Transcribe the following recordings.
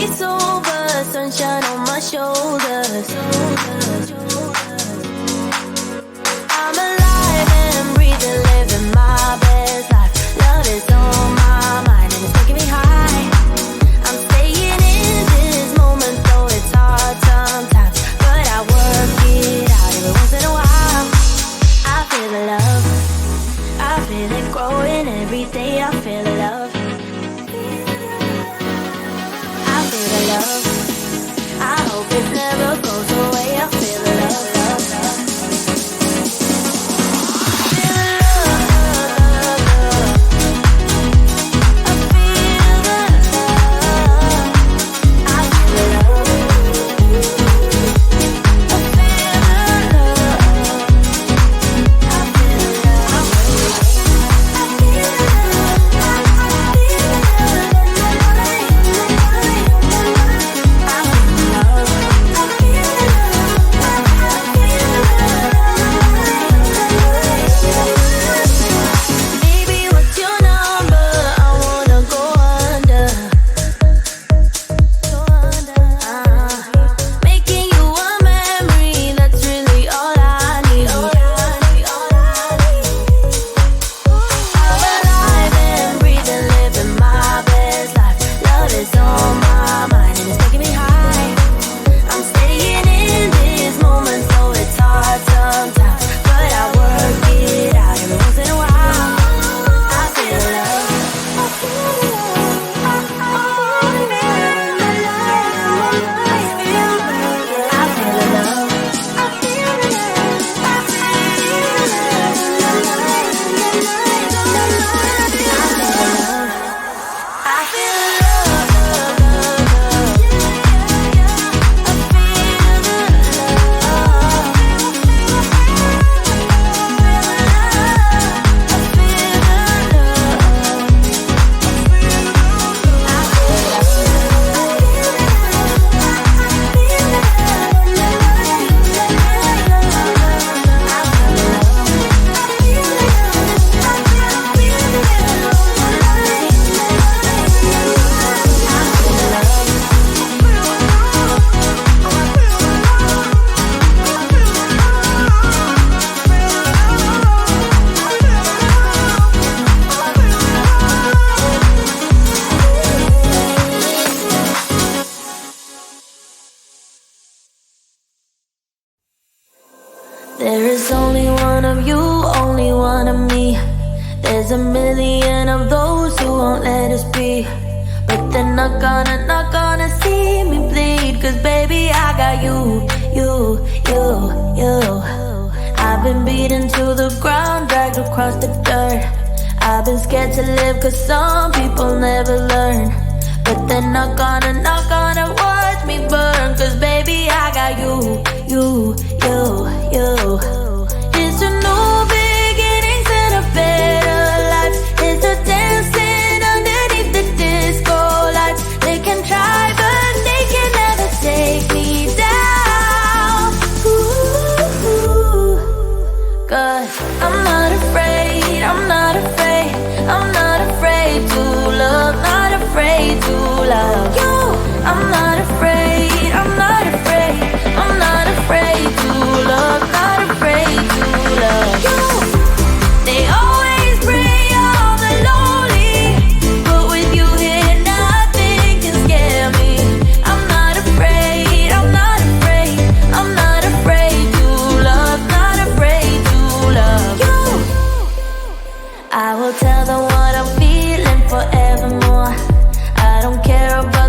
be sober, sunshine on my shoulders. I'm alive and I'm breathing, living my best life. Love is on my mind and it's taking me high. I'm staying in this moment, though it's hard sometimes, but I work it out every once in a while. I feel the love, I feel it growing every day. I feel the love, I feel the love. I hope it never goes away. I feel the love, love, love. Feel the love, love, love. I feel the love. I feel the love. I feel the love. I feel the love. I feel the Baby, what's your number? I wanna go under. Making you a memory, that's really all I need. I'm alive and breathing, living my best life. Love is on my mind and it's taking me high. I'm staying in this moment, though it's hard sometimes, but I work it out every once in a while. I feel love. I feel love. I feel love. I feel There is only one of you, only one of me. There's a million of those who won't let us be, but they're not gonna see me bleed. Cause baby, I got you. I've been beaten to the ground, dragged across the dirt. I've been scared to live cause some people never learn, but they're not gonna watch me burn. Cause baby, I got you. It's a new beginnings and a better life. It's a dancing underneath the disco lights. They can try but they can never take me down. Ooh, cause I'm not afraid, I'm not afraid, I'm not afraid to love, not afraid to love you. I'm not afraid, I'm not afraid, I'm not afraid to love, not afraid to love you. They always pray all the lonely, but with you here nothing can scare me. I'm not afraid, I'm not afraid, I'm not afraid to love, not afraid to love you. I will tell them what I'm feeling forevermore. I don't care about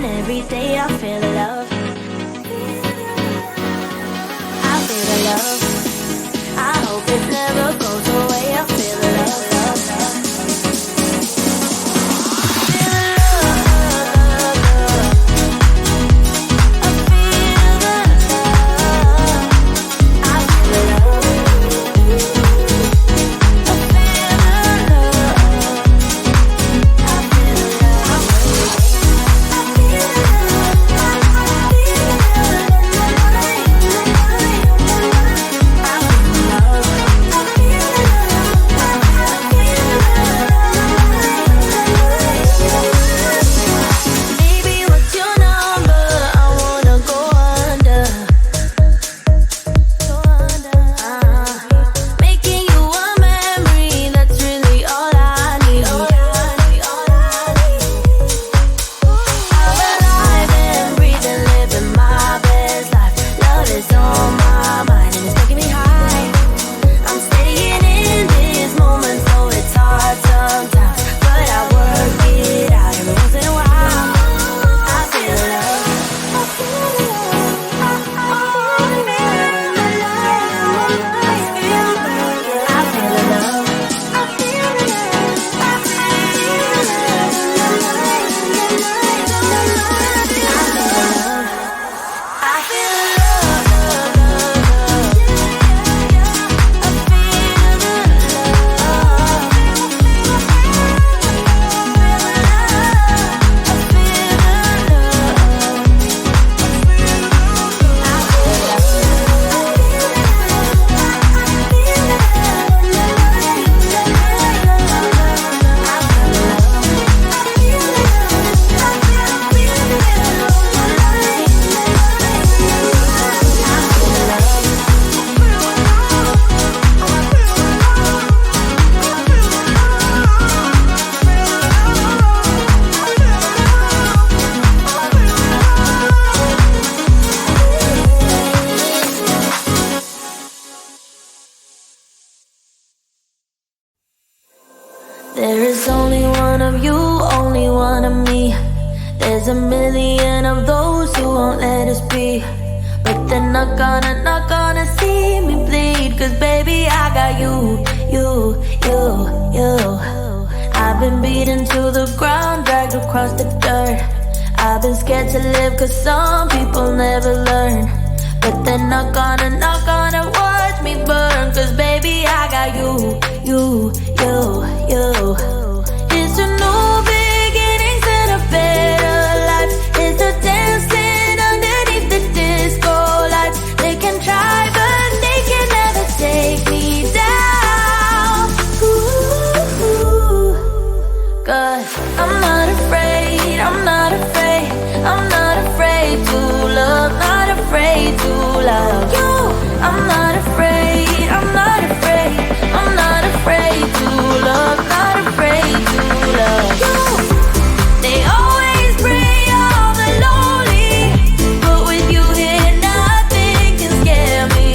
every day I feel the love. I feel the love. I hope it never goes away. I feel the love, love, love. There is only one of you, only one of me. There's a million of those who won't let us be. But they're not gonna see me bleed. Cause baby, I got you. I've been beaten to the ground, dragged across the dirt. I've been scared to live cause some people never learn. But they're not gonna watch me burn. Cause baby, I got you. It's a new beginnings and a better life. It's a dancing underneath the disco lights. They can try but they can never take me down. Cause I'm not afraid, I'm not afraid, I'm not afraid to love, not afraid to love you. I'm not afraid, I'm not afraid, I'm not afraid to love, not afraid to love you. They always bring all the lonely, but with you here nothing can scare me.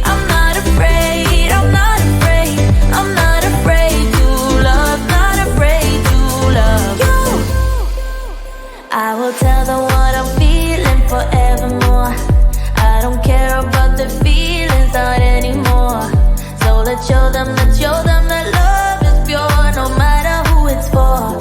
I'm not afraid, I'm not afraid, I'm not afraid to love, not afraid to love you. I will tell them what I'm feeling forevermore. I don't care about the feelings, not anymore. So let's show them that love is pure, no matter who it's for.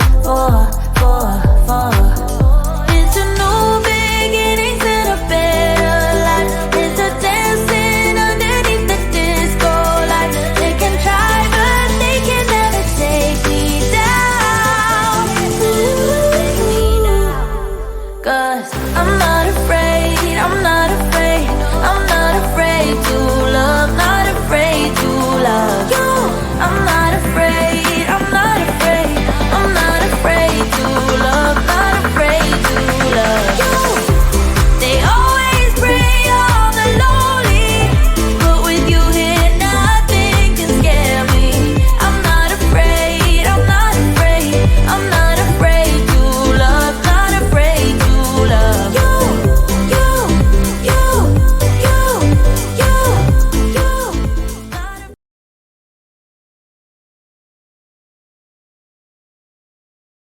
It's a new beginnings and a better life. It's a dancing underneath the disco light. They can try but they can never take me down. Cause I'm not afraid, I'm not afraid, I'm not afraid to love, not afraid to love you.